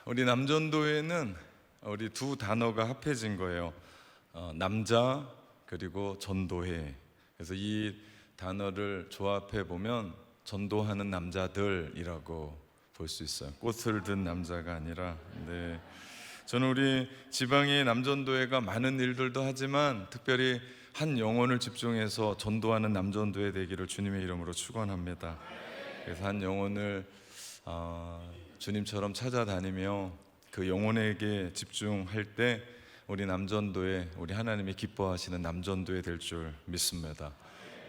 우리 남전도에는 우리 두 단어가 합해진 거예요. 남자 그리고 전도회. 그래서 이 단어를 조합해 보면 전도하는 남자들이라고 볼 수 있어요. 꽃을 든 남자가 아니라. 네. 저는 우리 지방의 남전도회가 많은 일들도 하지만 특별히 한 영혼을 집중해서 전도하는 남전도회 되기를 주님의 이름으로 축원합니다. 그래서 한 영혼을 주님처럼 찾아다니며 그 영혼에게 집중할 때 우리 남전도회, 우리 하나님이 기뻐하시는 남전도회 될 줄 믿습니다.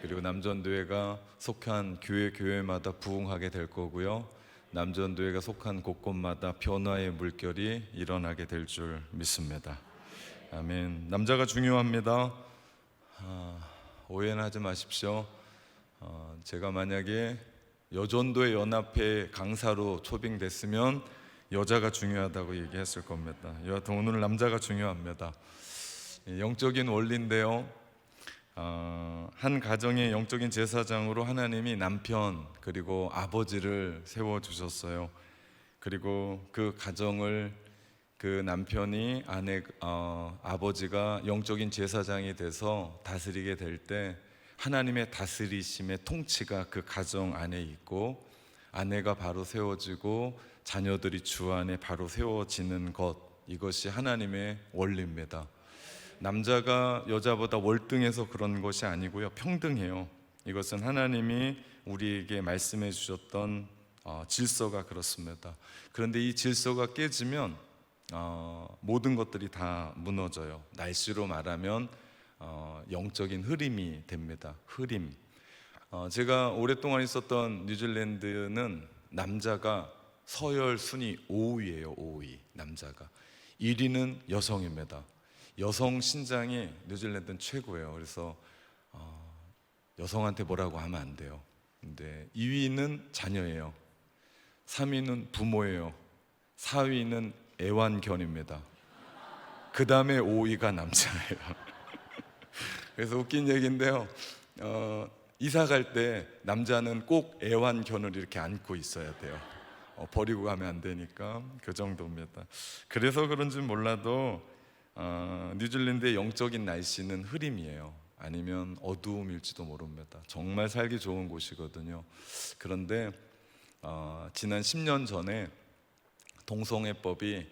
그리고 남전도회가 속한 교회마다 부흥하게 될 거고요, 남전도회가 속한 곳곳마다 변화의 물결이 일어나게 될 줄 믿습니다. 아멘. 남자가 중요합니다. 오해는 하지 마십시오. 제가 만약에 여전도의 연합회 강사로 초빙됐으면 여자가 중요하다고 얘기했을 겁니다. 여하튼 오늘은 남자가 중요합니다. 영적인 원리인데요, 한 가정의 영적인 제사장으로 하나님이 남편 그리고 아버지를 세워주셨어요. 그리고 그 가정을 그 남편이 아버지가 영적인 제사장이 돼서 다스리게 될 때 하나님의 다스리심의 통치가 그 가정 안에 있고, 아내가 바로 세워지고 자녀들이 주 안에 바로 세워지는 것, 이것이 하나님의 원리입니다. 남자가 여자보다 월등해서 그런 것이 아니고요, 평등해요. 이것은 하나님이 우리에게 말씀해 주셨던 질서가 그렇습니다. 그런데 이 질서가 깨지면 모든 것들이 다 무너져요. 날씨로 말하면 영적인 흐림이 됩니다. 흐림. 제가 오랫동안 있었던 뉴질랜드는 남자가 서열 순위 5위예요. 5위. 남자가 1위는 여성입니다. 여성 신장이 뉴질랜드는 최고예요. 그래서 여성한테 뭐라고 하면 안 돼요. 근데 2위는 자녀예요. 3위는 부모예요. 4위는 애완견입니다. 그 다음에 5위가 남자예요. 그래서 웃긴 얘기인데요, 이사 갈 때 남자는 꼭 애완견을 이렇게 안고 있어야 돼요. 버리고 가면 안 되니까. 그 정도입니다. 그래서 그런지 몰라도 뉴질랜드의 영적인 날씨는 흐림이에요. 아니면 어두움일지도 모릅니다. 정말 살기 좋은 곳이거든요. 그런데 지난 10년 전에 동성애법이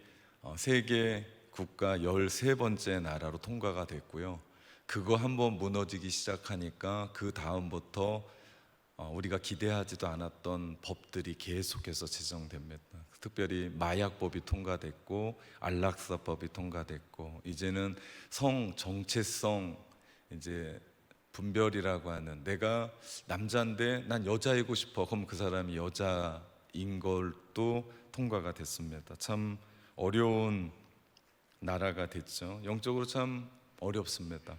세계 국가 13번째 나라로 통과가 됐고요, 그거 한번 무너지기 시작하니까 그 다음부터 우리가 기대하지도 않았던 법들이 계속해서 제정됩니다. 특별히 마약법이 통과됐고 안락사법이 통과됐고, 이제는 성 정체성 이제 분별이라고 하는, 내가 남자인데 난 여자이고 싶어, 그럼 그 사람이 여자인 걸도 통과가 됐습니다. 참 어려운 나라가 됐죠. 영적으로 참 어렵습니다.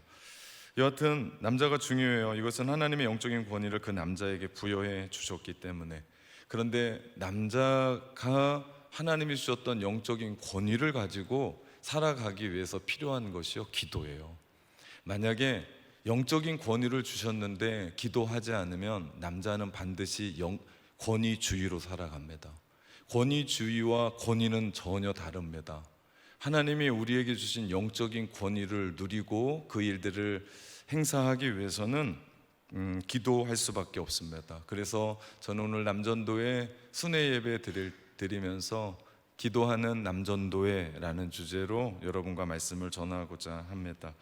여하튼 남자가 중요해요. 이것은 하나님의 영적인 권위를 그 남자에게 부여해 주셨기 때문에. 그런데 남자가 하나님이 주셨던 영적인 권위를 가지고 살아가기 위해서 필요한 것이요, 기도예요. 만약에 영적인 권위를 주셨는데 기도하지 않으면 남자는 반드시 권위주의로 살아갑니다. 권위주의와 권위는 전혀 다릅니다. 하나님이 우리에게 주신 영적인 권위를 누리고 그 일들을 행사하기 위해서는 기도할 수밖에 없습니다. 그래서 저는 오늘 남전도에 순회 예배 드리면서 기도하는 남전도회라는 주제로 여러분과 말씀을 전하고자 합니다.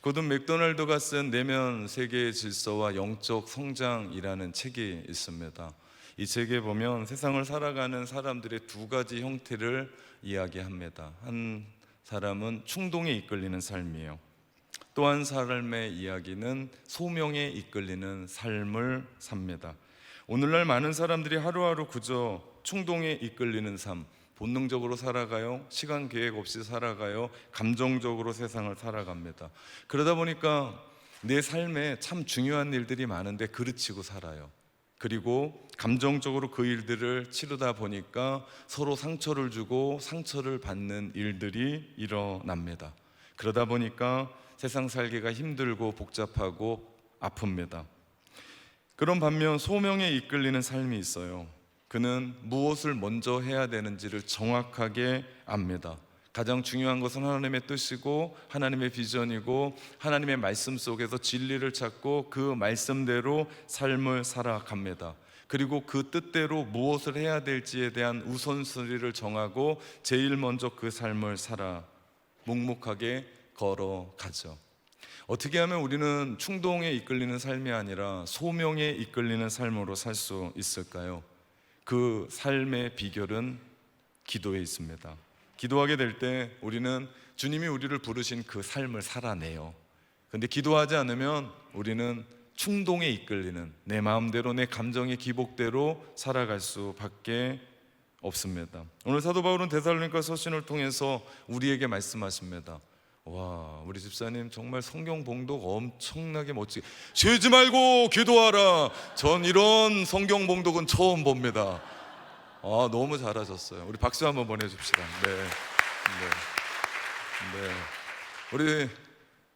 고든 맥도날드가 쓴 내면 세계의 질서와 영적 성장이라는 책이 있습니다. 이 책에 보면 세상을 살아가는 사람들의 두 가지 형태를 이야기합니다. 한 사람은 충동에 이끌리는 삶이에요. 또 한 사람의 이야기는 소명에 이끌리는 삶을 삽니다. 오늘날 많은 사람들이 하루하루 그저 충동에 이끌리는 삶, 본능적으로 살아가요. 시간 계획 없이 살아가요. 감정적으로 세상을 살아갑니다. 그러다 보니까 내 삶에 참 중요한 일들이 많은데 그르치고 살아요. 그리고 감정적으로 그 일들을 치르다 보니까 서로 상처를 주고 상처를 받는 일들이 일어납니다. 그러다 보니까 세상 살기가 힘들고 복잡하고 아픕니다. 그런 반면 소명에 이끌리는 삶이 있어요. 그는 무엇을 먼저 해야 되는지를 정확하게 압니다. 가장 중요한 것은 하나님의 뜻이고 하나님의 비전이고 하나님의 말씀 속에서 진리를 찾고 그 말씀대로 삶을 살아갑니다. 그리고 그 뜻대로 무엇을 해야 될지에 대한 우선순위를 정하고 제일 먼저 그 삶을 살아 묵묵하게 걸어가죠. 어떻게 하면 우리는 충동에 이끌리는 삶이 아니라 소명에 이끌리는 삶으로 살 수 있을까요? 그 삶의 비결은 기도에 있습니다. 기도하게 될 때 우리는 주님이 우리를 부르신 그 삶을 살아내요. 그런데 기도하지 않으면 우리는 충동에 이끌리는 내 마음대로 내 감정의 기복대로 살아갈 수밖에 없습니다. 오늘 사도 바울은 데살로니가 서신을 통해서 우리에게 말씀하십니다. 와, 우리 집사님 정말 성경 봉독 엄청나게 멋지게, 쉬지 말고 기도하라. 전 이런 성경 봉독은 처음 봅니다. 너무 잘하셨어요. 우리 박수 한번 보내줍시다. 네. 우리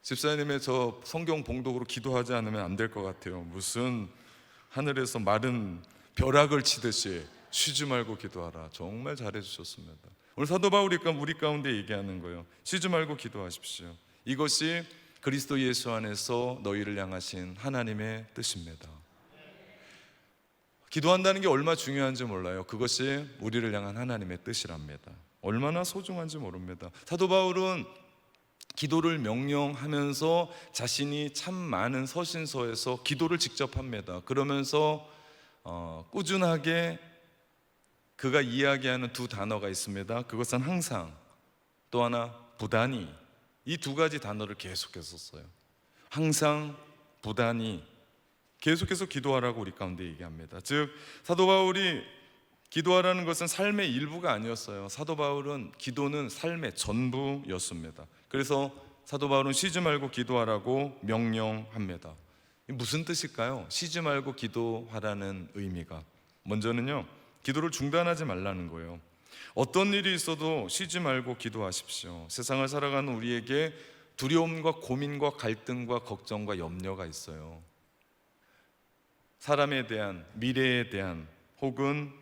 집사님의 저 성경 봉독으로 기도하지 않으면 안 될 것 같아요. 무슨 하늘에서 마른 벼락을 치듯이 쉬지 말고 기도하라. 정말 잘해주셨습니다. 오늘 사도 바울이 우리 가운데 얘기하는 거예요. 쉬지 말고 기도하십시오. 이것이 그리스도 예수 안에서 너희를 향하신 하나님의 뜻입니다. 기도한다는 게 얼마나 중요한지 몰라요. 그것이 우리를 향한 하나님의 뜻이랍니다. 얼마나 소중한지 모릅니다. 사도 바울은 기도를 명령하면서 자신이 참 많은 서신서에서 기도를 직접 합니다. 그러면서 꾸준하게 그가 이야기하는 두 단어가 있습니다. 그것은 항상, 또 하나 부단히. 이 두 가지 단어를 계속해서 써요. 항상, 부단히. 계속해서 기도하라고 우리 가운데 얘기합니다. 즉 사도 바울이 기도하라는 것은 삶의 일부가 아니었어요. 사도 바울은 기도는 삶의 전부였습니다. 그래서 사도 바울은 쉬지 말고 기도하라고 명령합니다. 무슨 뜻일까요? 쉬지 말고 기도하라는 의미가, 먼저는요, 기도를 중단하지 말라는 거예요. 어떤 일이 있어도 쉬지 말고 기도하십시오. 세상을 살아가는 우리에게 두려움과 고민과 갈등과 걱정과 염려가 있어요. 사람에 대한, 미래에 대한, 혹은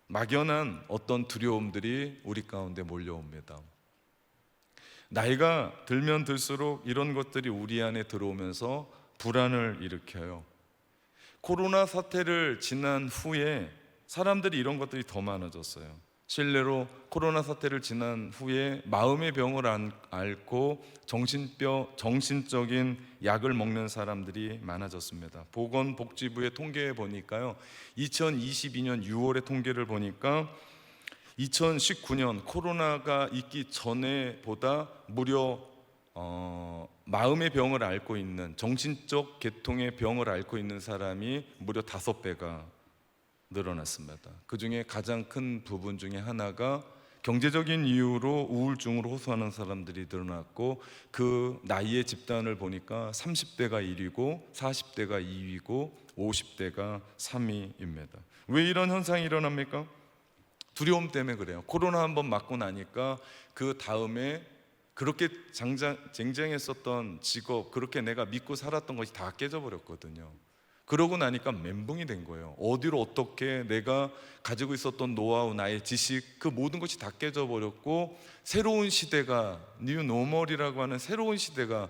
막연한 어떤 두려움들이 우리 가운데 몰려옵니다. 나이가 들면 들수록 이런 것들이 우리 안에 들어오면서 불안을 일으켜요. 코로나 사태를 지난 후에 사람들이 이런 것들이 더 많아졌어요. 실례로 코로나 사태를 지난 후에 마음의 병을 앓고 정신적인 약을 먹는 사람들이 많아졌습니다. 보건복지부의 통계에 보니까요, 2022년 6월의 통계를 보니까 2019년 코로나가 있기 전에 보다 무려 마음의 병을 앓고 있는, 정신적 계통의 병을 앓고 있는 사람이 무려 5배가 늘어났습니다. 그 중에 가장 큰 부분 중에 하나가 경제적인 이유로 우울증으로 호소하는 사람들이 늘어났고, 그 나이의 집단을 보니까 30대가 1위고 40대가 2위고 50대가 3위입니다. 왜 이런 현상이 일어납니까? 두려움 때문에 그래요. 코로나 한번 맞고 나니까 그 다음에 그렇게 쟁쟁했었던 직업, 그렇게 내가 믿고 살았던 것이 다 깨져버렸거든요. 그러고 나니까 멘붕이 된 거예요. 어디로 어떻게 내가 가지고 있었던 노하우, 나의 지식, 그 모든 것이 다 깨져버렸고, 새로운 시대가, 뉴 노멀이라고 하는 새로운 시대가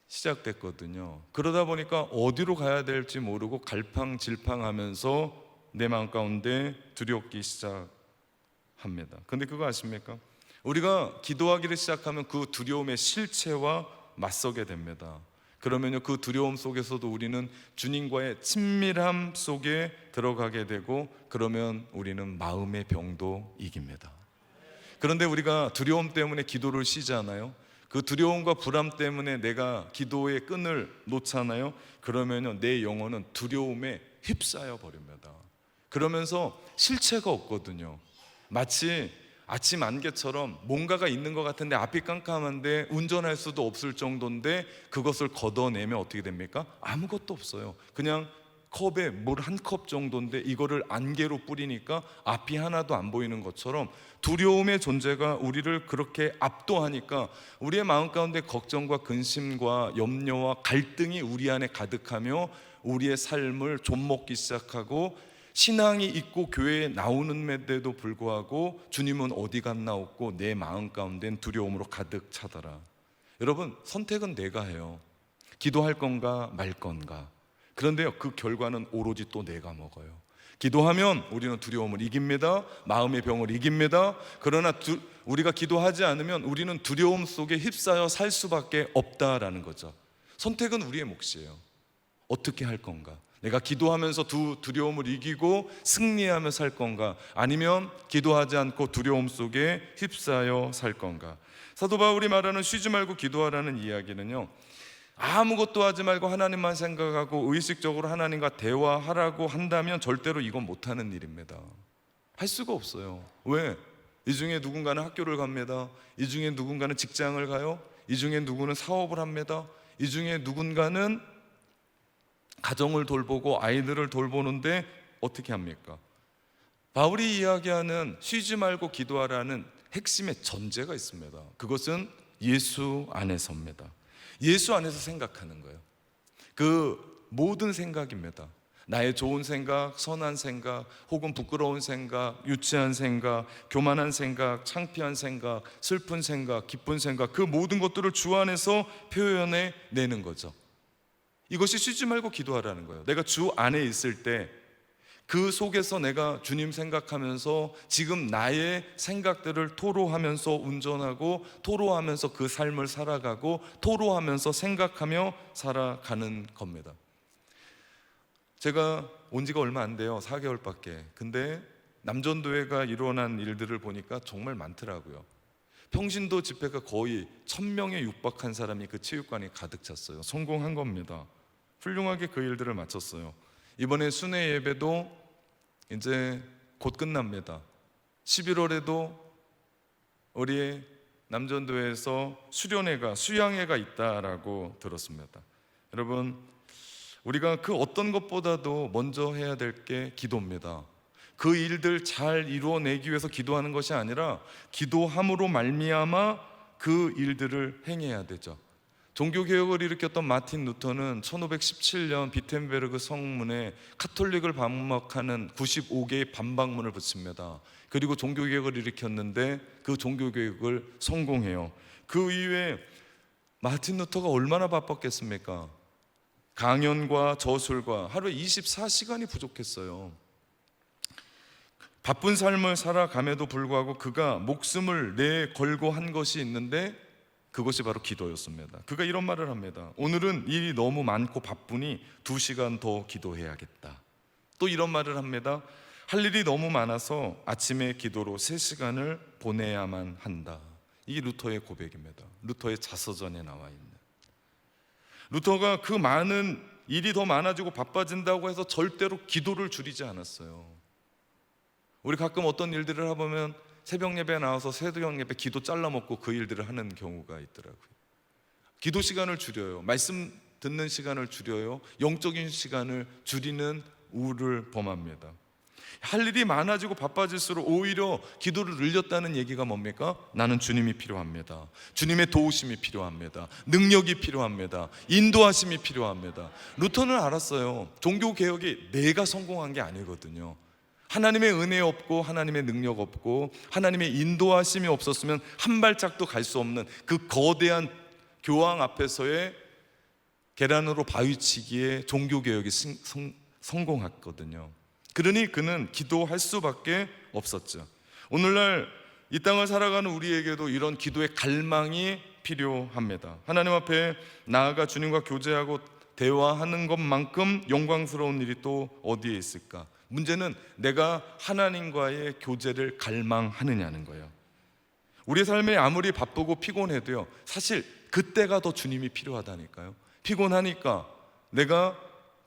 시작됐거든요. 그러다 보니까 어디로 가야 될지 모르고 갈팡질팡하면서 내 마음 가운데 두렵기 시작합니다. 근데 그거 아십니까? 우리가 기도하기를 시작하면 그 두려움의 실체와 맞서게 됩니다. 그러면요, 그 두려움 속에서도 우리는 주님과의 친밀함 속에 들어가게 되고, 그러면 우리는 마음의 병도 이깁니다. 그런데 우리가 두려움 때문에 기도를 쉬잖아요. 그 두려움과 불안 때문에 내가 기도의 끈을 놓잖아요. 그러면요, 내 영혼은 두려움에 휩싸여 버립니다. 그러면서 실체가 없거든요. 마치 아침 안개처럼 뭔가가 있는 것 같은데 앞이 깜깜한데 운전할 수도 없을 정도인데, 그것을 걷어내면 어떻게 됩니까? 아무것도 없어요. 그냥 컵에 물 한 컵 정도인데 이거를 안개로 뿌리니까 앞이 하나도 안 보이는 것처럼, 두려움의 존재가 우리를 그렇게 압도하니까 우리의 마음 가운데 걱정과 근심과 염려와 갈등이 우리 안에 가득하며 우리의 삶을 좀먹기 시작하고, 신앙이 있고 교회에 나오는데도 불구하고 주님은 어디 갔나 없고 내 마음 가운데는 두려움으로 가득 차더라. 여러분, 선택은 내가 해요. 기도할 건가 말 건가. 그런데요, 그 결과는 오로지 또 내가 먹어요. 기도하면 우리는 두려움을 이깁니다. 마음의 병을 이깁니다. 그러나 우리가 기도하지 않으면 우리는 두려움 속에 휩싸여 살 수밖에 없다라는 거죠. 선택은 우리의 몫이에요. 어떻게 할 건가? 내가 기도하면서 두려움을 이기고 승리하며 살 건가? 아니면 기도하지 않고 두려움 속에 휩싸여 살 건가? 사도 바울이 말하는 쉬지 말고 기도하라는 이야기는요, 아무것도 하지 말고 하나님만 생각하고 의식적으로 하나님과 대화하라고 한다면 절대로 이건 못하는 일입니다. 할 수가 없어요. 왜? 이 중에 누군가는 학교를 갑니다. 이 중에 누군가는 직장을 가요. 이 중에 누구는 사업을 합니다. 이 중에 누군가는 가정을 돌보고 아이들을 돌보는데 어떻게 합니까? 바울이 이야기하는 쉬지 말고 기도하라는 핵심의 전제가 있습니다. 그것은 예수 안에서입니다. 예수 안에서 생각하는 거예요. 그 모든 생각입니다. 나의 좋은 생각, 선한 생각, 혹은 부끄러운 생각, 유치한 생각, 교만한 생각, 창피한 생각, 슬픈 생각, 기쁜 생각, 그 모든 것들을 주 안에서 표현해 내는 거죠. 이것이 쉬지 말고 기도하라는 거예요. 내가 주 안에 있을 때 그 속에서 내가 주님 생각하면서 지금 나의 생각들을 토로하면서 운전하고, 토로하면서 그 삶을 살아가고, 토로하면서 생각하며 살아가는 겁니다. 제가 온 지가 얼마 안 돼요. 4개월밖에. 근데 남전도회가 일어난 일들을 보니까 정말 많더라고요. 평신도 집회가 거의 1000명에 육박한 사람이 그 체육관에 가득 찼어요. 성공한 겁니다. 훌륭하게 그 일들을 마쳤어요. 이번에 순회 예배도 이제 곧 끝납니다. 11월에도 우리 남전도에서 수양회가 있다라고 들었습니다. 여러분, 우리가 그 어떤 것보다도 먼저 해야 될 게 기도입니다. 그 일들 잘 이루어내기 위해서 기도하는 것이 아니라 기도함으로 말미암아 그 일들을 행해야 되죠. 종교개혁을 일으켰던 마틴 루터는 1517년 비텐베르그 성문에 카톨릭을 반박하는 95개의 반박문을 붙입니다. 그리고 종교개혁을 일으켰는데 그 종교개혁을 성공해요. 그 이후에 마틴 루터가 얼마나 바빴겠습니까? 강연과 저술과 하루에 24시간이 부족했어요. 바쁜 삶을 살아감에도 불구하고 그가 목숨을 내걸고 한 것이 있는데 그것이 바로 기도였습니다. 그가 이런 말을 합니다. 오늘은 일이 너무 많고 바쁘니 2시간 더 기도해야겠다. 또 이런 말을 합니다. 할 일이 너무 많아서 아침에 기도로 3시간을 보내야만 한다. 이게 루터의 고백입니다. 루터의 자서전에 나와 있는. 루터가 그 많은 일이 더 많아지고 바빠진다고 해서 절대로 기도를 줄이지 않았어요. 우리 가끔 어떤 일들을 해보면 새벽 예배에 나와서 새벽 예배 기도 잘라먹고 그 일들을 하는 경우가 있더라고요. 기도 시간을 줄여요. 말씀 듣는 시간을 줄여요. 영적인 시간을 줄이는 우를 범합니다. 할 일이 많아지고 바빠질수록 오히려 기도를 늘렸다는 얘기가 뭡니까? 나는 주님이 필요합니다. 주님의 도우심이 필요합니다. 능력이 필요합니다. 인도하심이 필요합니다. 루터는 알았어요. 종교개혁이 내가 성공한 게 아니거든요. 하나님의 은혜 없고 하나님의 능력 없고 하나님의 인도하심이 없었으면 한 발짝도 갈 수 없는 그 거대한 교황 앞에서의 계란으로 바위치기에 종교개혁이 성공했거든요. 그러니 그는 기도할 수밖에 없었죠. 오늘날 이 땅을 살아가는 우리에게도 이런 기도의 갈망이 필요합니다. 하나님 앞에 나아가 주님과 교제하고 대화하는 것만큼 영광스러운 일이 또 어디에 있을까? 문제는 내가 하나님과의 교제를 갈망하느냐는 거예요. 우리 삶에 아무리 바쁘고 피곤해도요, 사실 그때가 더 주님이 필요하다니까요. 피곤하니까, 내가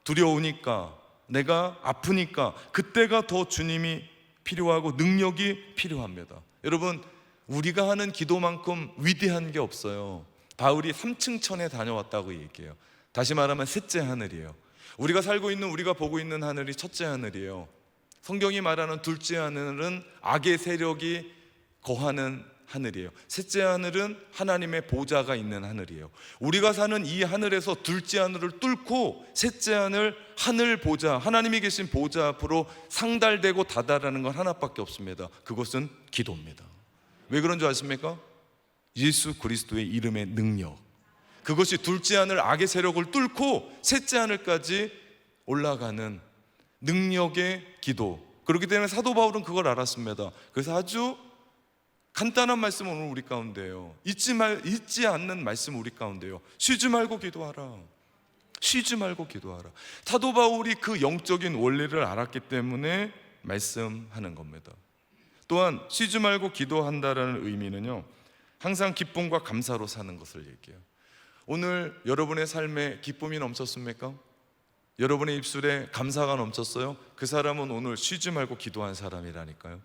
두려우니까, 내가 아프니까 그때가 더 주님이 필요하고 능력이 필요합니다. 여러분, 우리가 하는 기도만큼 위대한 게 없어요. 바울이 3층 천에 다녀왔다고 얘기해요. 다시 말하면 셋째 하늘이에요. 우리가 살고 있는, 우리가 보고 있는 하늘이 첫째 하늘이에요. 성경이 말하는 둘째 하늘은 악의 세력이 거하는 하늘이에요. 셋째 하늘은 하나님의 보좌가 있는 하늘이에요. 우리가 사는 이 하늘에서 둘째 하늘을 뚫고 셋째 하늘 보좌, 하나님이 계신 보좌 앞으로 상달되고 다다라는 건 하나밖에 없습니다. 그것은 기도입니다. 왜 그런 줄 아십니까? 예수 그리스도의 이름의 능력, 그것이 둘째 하늘 악의 세력을 뚫고 셋째 하늘까지 올라가는 능력의 기도. 그렇기 때문에 사도 바울은 그걸 알았습니다. 그래서 아주 간단한 말씀은 오늘 우리 가운데요, 잊지 않는 말씀 우리 가운데요, 쉬지 말고 기도하라. 쉬지 말고 기도하라. 사도 바울이 그 영적인 원리를 알았기 때문에 말씀하는 겁니다. 또한 쉬지 말고 기도한다라는 의미는요, 항상 기쁨과 감사로 사는 것을 얘기해요. 오늘 여러분의 삶에 기쁨이 넘쳤습니까? 여러분의 입술에 감사가 넘쳤어요? 그 사람은 오늘 쉬지 말고 기도한 사람이라니까요.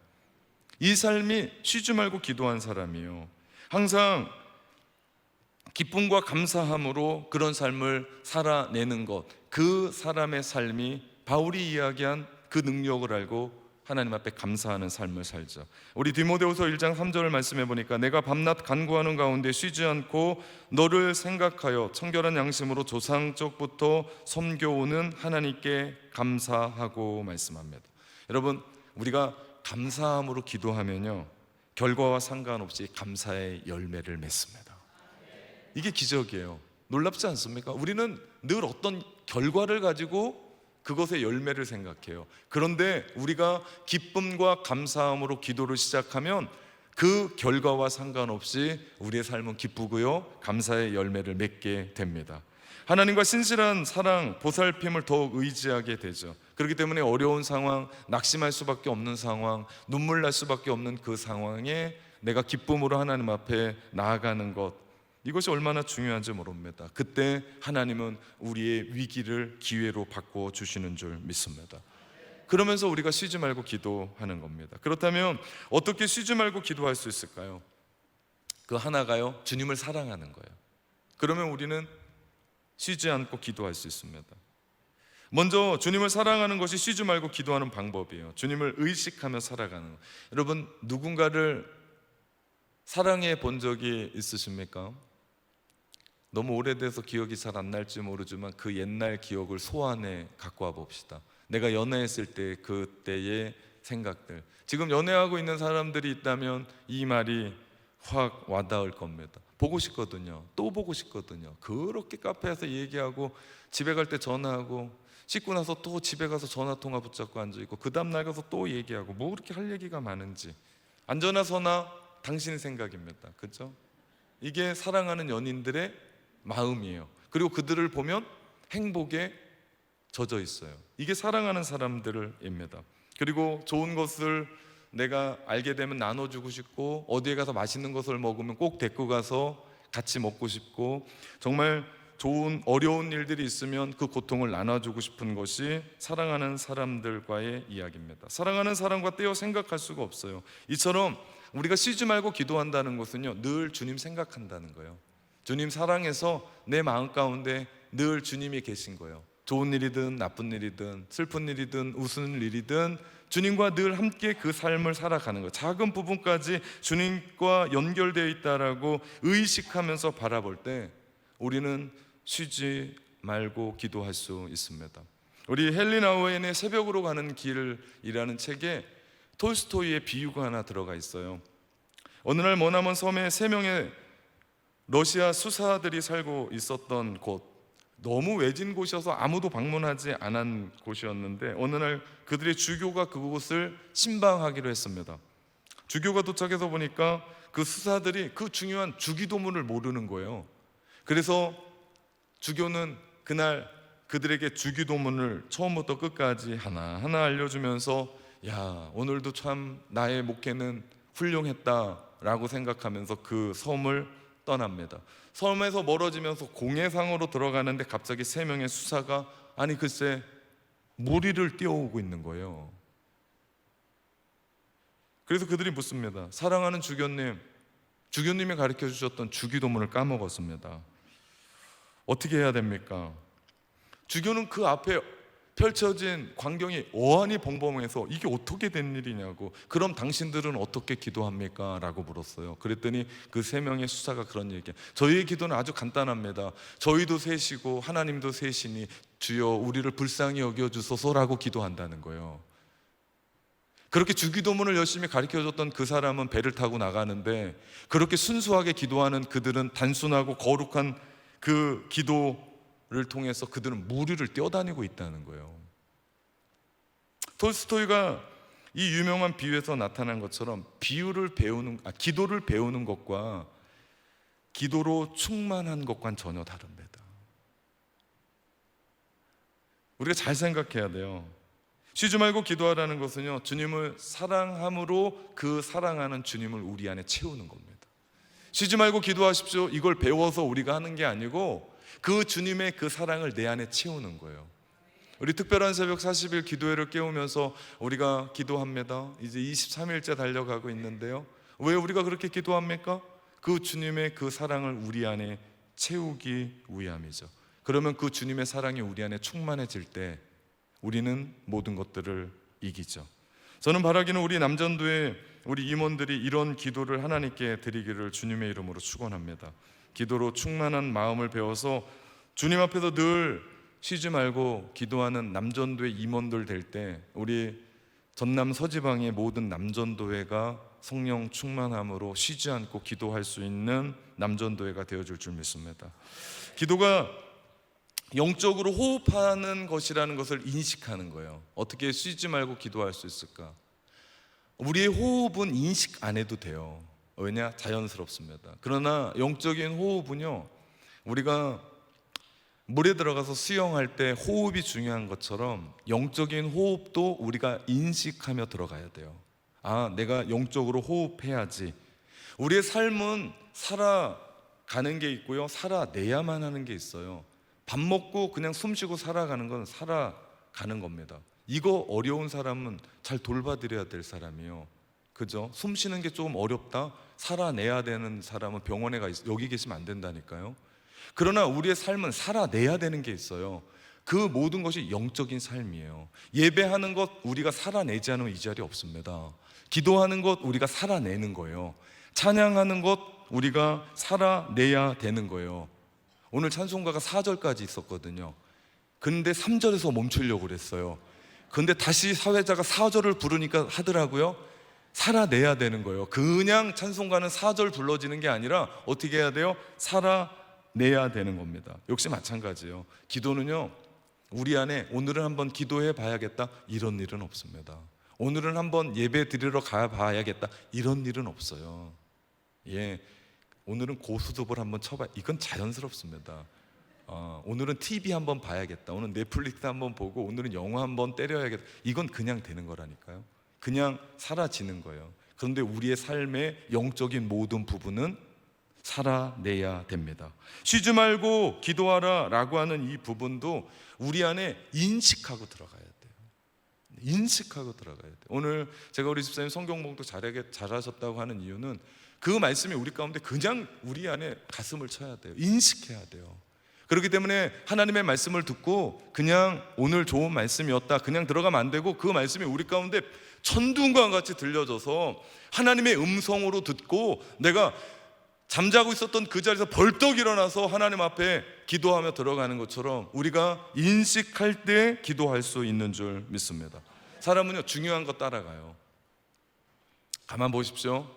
이 삶이 쉬지 말고 기도한 사람이에요. 항상 기쁨과 감사함으로 그런 삶을 살아내는 것, 그 사람의 삶이 바울이 이야기한 그 능력을 알고 하나님 앞에 감사하는 삶을 살자. 우리 디모데후서 1장 3절을 말씀해 보니까 내가 밤낮 간구하는 가운데 쉬지 않고 너를 생각하여 청결한 양심으로 조상 쪽부터 섬겨오는 하나님께 감사하고 말씀합니다. 여러분, 우리가 감사함으로 기도하면요, 결과와 상관없이 감사의 열매를 맺습니다. 이게 기적이에요. 놀랍지 않습니까? 우리는 늘 어떤 결과를 가지고 그것의 열매를 생각해요. 그런데 우리가 기쁨과 감사함으로 기도를 시작하면 그 결과와 상관없이 우리의 삶은 기쁘고요, 감사의 열매를 맺게 됩니다. 하나님과 신실한 사랑, 보살핌을 더욱 의지하게 되죠. 그렇기 때문에 어려운 상황, 낙심할 수밖에 없는 상황, 눈물 날 수밖에 없는 그 상황에 내가 기쁨으로 하나님 앞에 나아가는 것, 이것이 얼마나 중요한지 모릅니다. 그때 하나님은 우리의 위기를 기회로 바꿔 주시는 줄 믿습니다. 그러면서 우리가 쉬지 말고 기도하는 겁니다. 그렇다면 어떻게 쉬지 말고 기도할 수 있을까요? 그 하나가요, 주님을 사랑하는 거예요. 그러면 우리는 쉬지 않고 기도할 수 있습니다. 먼저 주님을 사랑하는 것이 쉬지 말고 기도하는 방법이에요. 주님을 의식하며 살아가는 것. 여러분, 누군가를 사랑해 본 적이 있으십니까? 너무 오래돼서 기억이 잘 안 날지 모르지만 그 옛날 기억을 소환해 갖고 와 봅시다. 내가 연애했을 때 그때의 생각들. 지금 연애하고 있는 사람들이 있다면 이 말이 확 와닿을 겁니다. 보고 싶거든요. 또 보고 싶거든요. 그렇게 카페에서 얘기하고 집에 갈 때 전화하고 씻고 나서 또 집에 가서 전화 통화 붙잡고 앉아있고 그 다음 날 가서 또 얘기하고 뭐 그렇게 할 얘기가 많은지. 안전하 서나 당신 생각입니다. 그렇죠? 이게 사랑하는 연인들의 마음이에요. 그리고 그들을 보면 행복에 젖어 있어요. 이게 사랑하는 사람들입니다. 그리고 좋은 것을 내가 알게 되면 나눠주고 싶고, 어디에 가서 맛있는 것을 먹으면 꼭 데리고 가서 같이 먹고 싶고, 정말 좋은 어려운 일들이 있으면 그 고통을 나눠주고 싶은 것이 사랑하는 사람들과의 이야기입니다. 사랑하는 사람과 떼어 생각할 수가 없어요. 이처럼 우리가 쉬지 말고 기도한다는 것은요, 늘 주님 생각한다는 거예요. 주님 사랑해서 내 마음 가운데 늘 주님이 계신 거예요. 좋은 일이든 나쁜 일이든 슬픈 일이든 웃은 일이든 주님과 늘 함께 그 삶을 살아가는 거예요. 작은 부분까지 주님과 연결되어 있다라고 의식하면서 바라볼 때 우리는 쉬지 말고 기도할 수 있습니다. 우리 헨리 나우엔의 새벽으로 가는 길이라는 책에 톨스토이의 비유가 하나 들어가 있어요. 어느 날 머나먼 섬에 3명의 러시아 수사들이 살고 있었던 곳, 너무 외진 곳이어서 아무도 방문하지 않은 곳이었는데 어느 날 그들의 주교가 그곳을 침방하기로 했습니다. 주교가 도착해서 보니까 그 수사들이 그 중요한 주기도문을 모르는 거예요. 그래서 주교는 그날 그들에게 주기도문을 처음부터 끝까지 하나하나 알려주면서 야, 오늘도 참 나의 목회는 훌륭했다라고 생각하면서 그 섬을 떠납니다. 섬에서 멀어지면서 공해상으로 들어가는데 갑자기 3명의 수사가 아니 글쎄 무리를 뛰어오고 있는 거예요. 그래서 그들이 묻습니다. 사랑하는 주교님, 주교님이 가르쳐 주셨던 주기도문을 까먹었습니다. 어떻게 해야 됩니까? 주교는 그 앞에 펼쳐진 광경이 어안이 벙벙해서 이게 어떻게 된 일이냐고, 그럼 당신들은 어떻게 기도합니까? 라고 물었어요. 그랬더니 그 세 명의 수사가 그런 얘기예요. 저희의 기도는 아주 간단합니다. 저희도 셋이고 하나님도 셋이니 주여 우리를 불쌍히 여겨주소서라고 기도한다는 거예요. 그렇게 주기도문을 열심히 가르쳐줬던 그 사람은 배를 타고 나가는데, 그렇게 순수하게 기도하는 그들은 단순하고 거룩한 그 기도를 통해서 그들은 무리를 뛰어다니고 있다는 거예요. 톨스토이가 이 유명한 비유에서 나타난 것처럼 기도를 배우는 것과 기도로 충만한 것과는 전혀 다릅니다. 우리가 잘 생각해야 돼요. 쉬지 말고 기도하라는 것은요, 주님을 사랑함으로 그 사랑하는 주님을 우리 안에 채우는 겁니다. 쉬지 말고 기도하십시오, 이걸 배워서 우리가 하는 게 아니고 그 주님의 그 사랑을 내 안에 채우는 거예요. 우리 특별한 새벽 40일 기도회를 깨우면서 우리가 기도합니다. 이제 23일째 달려가고 있는데요, 왜 우리가 그렇게 기도합니까? 그 주님의 그 사랑을 우리 안에 채우기 위함이죠. 그러면 그 주님의 사랑이 우리 안에 충만해질 때 우리는 모든 것들을 이기죠. 저는 바라기는 우리 남전도의 우리 임원들이 이런 기도를 하나님께 드리기를 주님의 이름으로 축원합니다. 기도로 충만한 마음을 배워서 주님 앞에서 늘 쉬지 말고 기도하는 남전도의 임원들 될 때 우리 전남 서지방의 모든 남전도회가 성령 충만함으로 쉬지 않고 기도할 수 있는 남전도회가 되어줄 줄 믿습니다. 기도가 영적으로 호흡하는 것이라는 것을 인식하는 거예요. 어떻게 쉬지 말고 기도할 수 있을까? 우리의 호흡은 인식 안 해도 돼요. 왜냐? 자연스럽습니다. 그러나 영적인 호흡은요, 우리가 물에 들어가서 수영할 때 호흡이 중요한 것처럼 영적인 호흡도 우리가 인식하며 들어가야 돼요. 아, 내가 영적으로 호흡해야지. 우리의 삶은 살아가는 게 있고요, 살아내야만 하는 게 있어요. 밥 먹고 그냥 숨 쉬고 살아가는 건 살아가는 겁니다. 이거 어려운 사람은 잘 돌봐드려야 될 사람이에요. 그죠? 숨 쉬는 게 조금 어렵다? 살아내야 되는 사람은 병원에 여기 계시면 안 된다니까요. 그러나 우리의 삶은 살아내야 되는 게 있어요. 그 모든 것이 영적인 삶이에요. 예배하는 것 우리가 살아내지 않으면 이 자리에 없습니다. 기도하는 것 우리가 살아내는 거예요. 찬양하는 것 우리가 살아내야 되는 거예요. 오늘 찬송가가 4절까지 있었거든요. 근데 3절에서 멈추려고 그랬어요. 근데 다시 사회자가 4절을 부르니까 하더라고요. 살아내야 되는 거예요. 그냥 찬송가는 4절 불러지는 게 아니라 어떻게 해야 돼요? 살아내야 되는 겁니다. 역시 마찬가지예요. 기도는요, 우리 안에 오늘은 한번 기도해 봐야겠다 이런 일은 없습니다. 오늘은 한번 예배 드리러 가 봐야겠다 이런 일은 없어요. 예, 오늘은 고스톱을 한번 쳐봐, 이건 자연스럽습니다. 오늘은 TV 한번 봐야겠다, 오늘 넷플릭스 한번 보고 오늘은 영화 한번 때려야겠다, 이건 그냥 되는 거라니까요. 그냥 사라지는 거예요. 그런데 우리의 삶의 영적인 모든 부분은 살아내야 됩니다. 쉬지 말고 기도하라 라고 하는 이 부분도 우리 안에 인식하고 들어가야 돼요. 인식하고 들어가야 돼요. 오늘 제가 우리 집사님 성경 봉독 잘하셨다고 하는 이유는 그 말씀이 우리 가운데 그냥 우리 안에 가슴을 쳐야 돼요. 인식해야 돼요. 그렇기 때문에 하나님의 말씀을 듣고 그냥 오늘 좋은 말씀이었다 그냥 들어가면 안 되고, 그 말씀이 우리 가운데 천둥과 같이 들려져서 하나님의 음성으로 듣고 내가 잠자고 있었던 그 자리에서 벌떡 일어나서 하나님 앞에 기도하며 들어가는 것처럼 우리가 인식할 때 기도할 수 있는 줄 믿습니다. 사람은요, 중요한 거 따라가요. 가만 보십시오.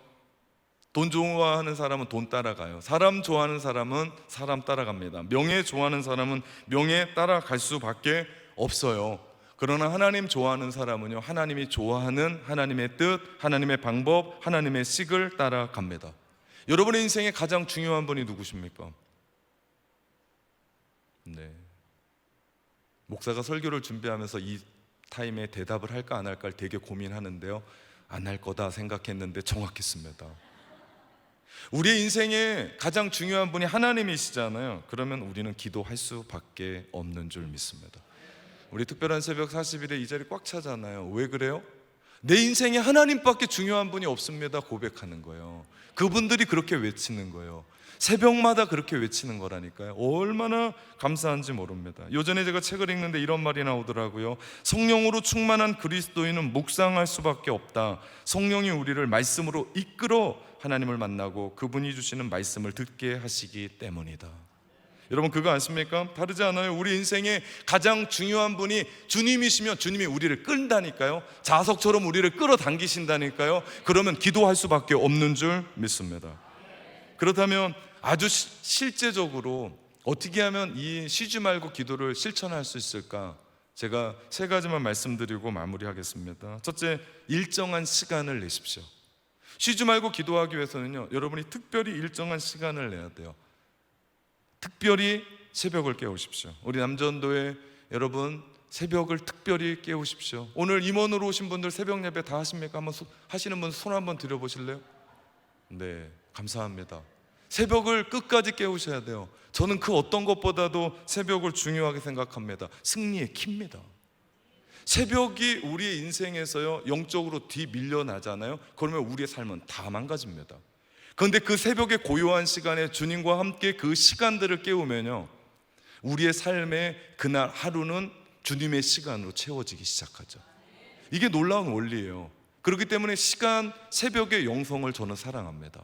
돈 좋아하는 사람은 돈 따라가요. 사람 좋아하는 사람은 사람 따라갑니다. 명예 좋아하는 사람은 명예 따라갈 수밖에 없어요. 그러나 하나님 좋아하는 사람은요, 하나님이 좋아하는 하나님의 뜻, 하나님의 방법, 하나님의 식을 따라갑니다. 여러분의 인생에 가장 중요한 분이 누구십니까? 네. 목사가 설교를 준비하면서 이 타임에 대답을 할까 안 할까를 되게 고민하는데요, 안 할 거다 생각했는데 정확했습니다. 우리의 인생에 가장 중요한 분이 하나님이시잖아요. 그러면 우리는 기도할 수밖에 없는 줄 믿습니다. 우리 특별한 새벽 40일에 이 자리 꽉 차잖아요. 왜 그래요? 내 인생에 하나님밖에 중요한 분이 없습니다 고백하는 거예요. 그분들이 그렇게 외치는 거예요. 새벽마다 그렇게 외치는 거라니까요. 얼마나 감사한지 모릅니다. 요전에 제가 책을 읽는데 이런 말이 나오더라고요. 성령으로 충만한 그리스도인은 묵상할 수밖에 없다. 성령이 우리를 말씀으로 이끌어 하나님을 만나고 그분이 주시는 말씀을 듣게 하시기 때문이다. 여러분 그거 아십니까? 다르지 않아요. 우리 인생에 가장 중요한 분이 주님이시면 주님이 우리를 끈다니까요. 자석처럼 우리를 끌어당기신다니까요. 그러면 기도할 수밖에 없는 줄 믿습니다. 그렇다면 아주 실제적으로 어떻게 하면 이 쉬지 말고 기도를 실천할 수 있을까? 제가 세 가지만 말씀드리고 마무리하겠습니다. 첫째, 일정한 시간을 내십시오. 쉬지 말고 기도하기 위해서는요, 여러분이 특별히 일정한 시간을 내야 돼요. 특별히 새벽을 깨우십시오. 우리 남전도에 여러분 새벽을 특별히 깨우십시오. 오늘 임원으로 오신 분들 새벽 예배 다 하십니까? 한번 하시는 분 손 한번 들어보실래요? 네, 감사합니다. 새벽을 끝까지 깨우셔야 돼요. 저는 그 어떤 것보다도 새벽을 중요하게 생각합니다. 승리의 키입니다. 새벽이 우리의 인생에서요 영적으로 뒤밀려나잖아요. 그러면 우리의 삶은 다 망가집니다. 그런데 그 새벽의 고요한 시간에 주님과 함께 그 시간들을 깨우면요, 우리의 삶의 그날 하루는 주님의 시간으로 채워지기 시작하죠. 이게 놀라운 원리예요. 그렇기 때문에 새벽의 영성을 저는 사랑합니다.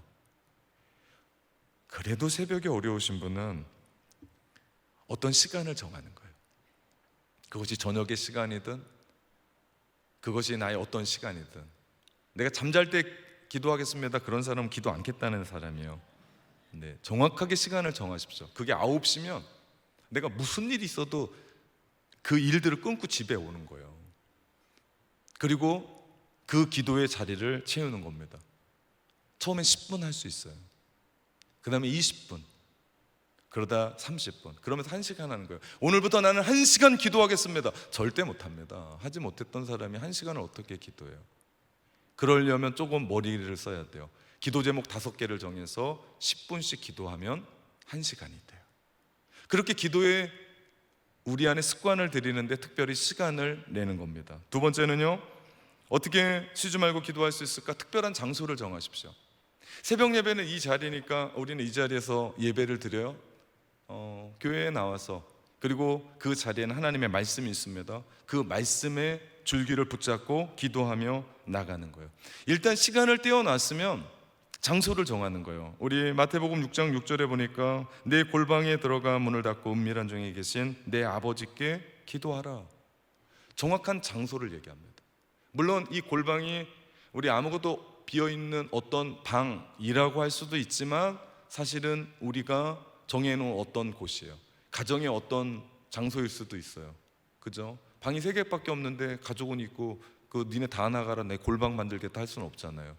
그래도 새벽이 어려우신 분은 어떤 시간을 정하는 거예요. 그것이 저녁의 시간이든 그것이 나의 어떤 시간이든. 내가 잠잘 때 기도하겠습니다, 그런 사람은 기도 않겠다는 사람이에요. 네, 정확하게 시간을 정하십시오. 그게 9시면 내가 무슨 일이 있어도 그 일들을 끊고 집에 오는 거예요. 그리고 그 기도의 자리를 채우는 겁니다. 처음엔 10분 할 수 있어요. 그 다음에 20분, 그러다 30분, 그러면서 1시간 하는 거예요. 오늘부터 나는 1시간 기도하겠습니다. 절대 못합니다. 하지 못했던 사람이 1시간을 어떻게 기도해요? 그러려면 조금 머리를 써야 돼요. 기도 제목 5개를 정해서 10분씩 기도하면 1시간이 돼요. 그렇게 기도에 우리 안에 습관을 들이는데 특별히 시간을 내는 겁니다. 두 번째는요, 어떻게 쉬지 말고 기도할 수 있을까? 특별한 장소를 정하십시오. 새벽 예배는 이 자리니까 우리는 이 자리에서 예배를 드려요. 교회에 나와서, 그리고 그 자리에는 하나님의 말씀이 있습니다. 그 말씀의 줄기를 붙잡고 기도하며 나가는 거예요. 일단 시간을 떼어놨으면 장소를 정하는 거예요. 우리 마태복음 6장 6절에 보니까 내 골방에 들어가 문을 닫고 은밀한 중에 계신 내 아버지께 기도하라. 정확한 장소를 얘기합니다. 물론 이 골방이 우리 아무것도 비어있는 어떤 방이라고 할 수도 있지만 사실은 우리가 정해놓은 어떤 곳이에요. 가정의 어떤 장소일 수도 있어요. 그죠? 방이 3개밖에 없는데 가족은 있고 그 니네 다 나가라 내 골방 만들겠다 할 수는 없잖아요.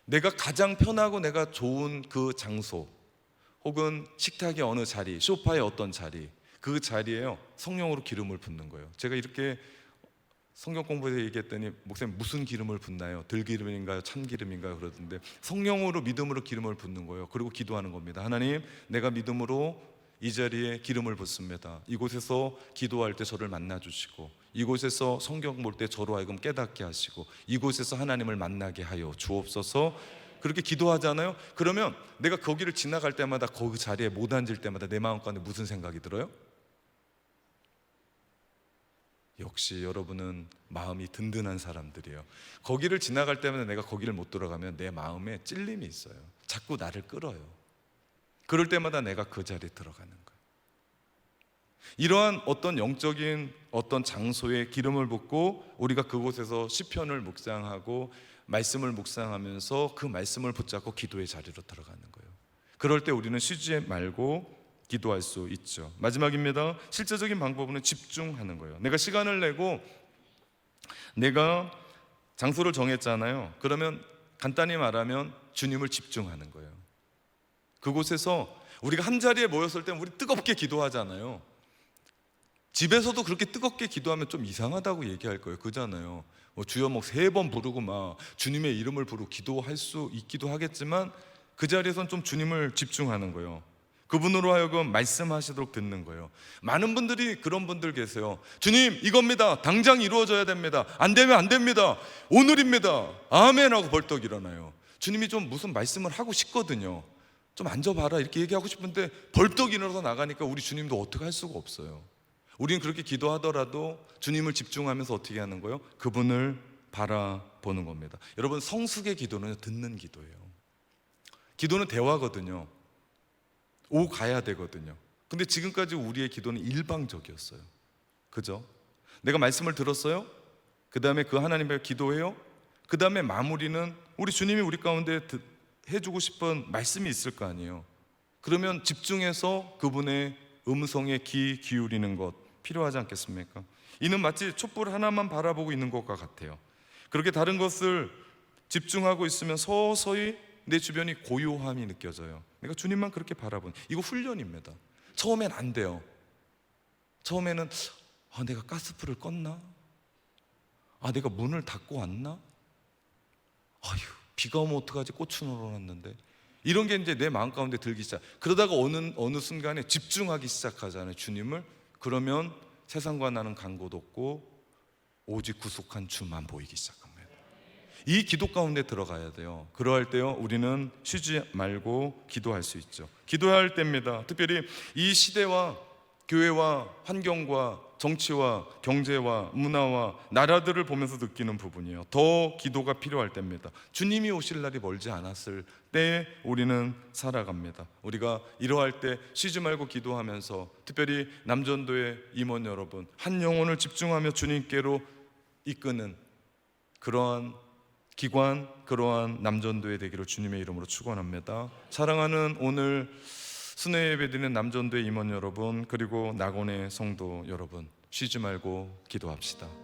내가 가장 편하고 내가 좋은 그 장소, 혹은 식탁의 어느 자리, 소파의 어떤 자리, 그 자리에요 성령으로 기름을 붓는 거예요. 제가 이렇게 성경 공부에서 얘기했더니 목사님 무슨 기름을 붓나요? 들기름인가요? 참기름인가요? 그러던데 성령으로 믿음으로 기름을 붓는 거예요. 그리고 기도하는 겁니다. 하나님, 내가 믿음으로 이 자리에 기름을 붓습니다. 이곳에서 기도할 때 저를 만나주시고, 이곳에서 성경 볼 때 저로 하여금 깨닫게 하시고, 이곳에서 하나님을 만나게 하여 주옵소서. 그렇게 기도하잖아요. 그러면 내가 거기를 지나갈 때마다, 그 자리에 못 앉을 때마다 내 마음 가운데 무슨 생각이 들어요? 역시 여러분은 마음이 든든한 사람들이에요. 거기를 지나갈 때마다 내가 거기를 못 들어가면 내 마음에 찔림이 있어요. 자꾸 나를 끌어요. 그럴 때마다 내가 그 자리에 들어가는 거예요. 이러한 어떤 영적인 어떤 장소에 기름을 붓고 우리가 그곳에서 시편을 묵상하고 말씀을 묵상하면서 그 말씀을 붙잡고 기도의 자리로 들어가는 거예요. 그럴 때 우리는 쉬지 말고 기도할 수 있죠. 마지막입니다. 실제적인 방법은 집중하는 거예요. 내가 시간을 내고 내가 장소를 정했잖아요. 그러면 간단히 말하면 주님을 집중하는 거예요. 그곳에서 우리가 한 자리에 모였을 때 우리 뜨겁게 기도하잖아요. 집에서도 그렇게 뜨겁게 기도하면 좀 이상하다고 얘기할 거예요. 그잖아요. 주여 뭐 3번 부르고 막 주님의 이름을 부르고 기도할 수 있기도 하겠지만 그 자리에선 좀 주님을 집중하는 거예요. 그분으로 하여금 말씀하시도록 듣는 거예요. 많은 분들이 그런 분들 계세요. 주님, 이겁니다. 당장 이루어져야 됩니다. 안 되면 안 됩니다. 오늘입니다. 아멘 하고 벌떡 일어나요. 주님이 좀 무슨 말씀을 하고 싶거든요. 좀 앉아봐라 이렇게 얘기하고 싶은데 벌떡 일어나서 나가니까 우리 주님도 어떻게 할 수가 없어요. 우리는 그렇게 기도하더라도 주님을 집중하면서 어떻게 하는 거예요? 그분을 바라보는 겁니다. 여러분, 성숙의 기도는 듣는 기도예요. 기도는 대화거든요. 오가야 되거든요. 근데 지금까지 우리의 기도는 일방적이었어요. 그죠? 내가 말씀을 들었어요. 그 다음에 그 하나님께 기도해요. 그 다음에 마무리는 우리 주님이 우리 가운데 해주고 싶은 말씀이 있을 거 아니에요. 그러면 집중해서 그분의 음성에 귀 기울이는 것 필요하지 않겠습니까? 이는 마치 촛불 하나만 바라보고 있는 것과 같아요. 그렇게 다른 것을 집중하고 있으면 서서히 내 주변이 고요함이 느껴져요. 내가 주님만 그렇게 바라보는, 이거 훈련입니다. 처음엔 안 돼요. 처음에는 내가 가스불을 껐나? 내가 문을 닫고 왔나? 아휴, 비가 오면 어떡하지? 꽃은 얼어놨는데. 이런 게 이제 내 마음 가운데 들기 시작. 그러다가 어느 순간에 집중하기 시작하잖아요, 주님을. 그러면 세상과 나는 간 곳 없고 오직 구속한 주만 보이기 시작합니다. 이 기도 가운데 들어가야 돼요. 그러할 때요, 우리는 쉬지 말고 기도할 수 있죠. 기도할 때입니다. 특별히 이 시대와 교회와 환경과 정치와 경제와 문화와 나라들을 보면서 느끼는 부분이에요. 더 기도가 필요할 때입니다. 주님이 오실 날이 멀지 않았을 때 우리는 살아갑니다. 우리가 이러할 때 쉬지 말고 기도하면서, 특별히 남전도의 임원 여러분, 한 영혼을 집중하며 주님께로 이끄는 그러한 기관, 그러한 남전도회 되기를 주님의 이름으로 축원합니다. 사랑하는 오늘 순회 예배드리는 남전도의 임원 여러분, 그리고 낙원의 성도 여러분, 쉬지 말고 기도합시다.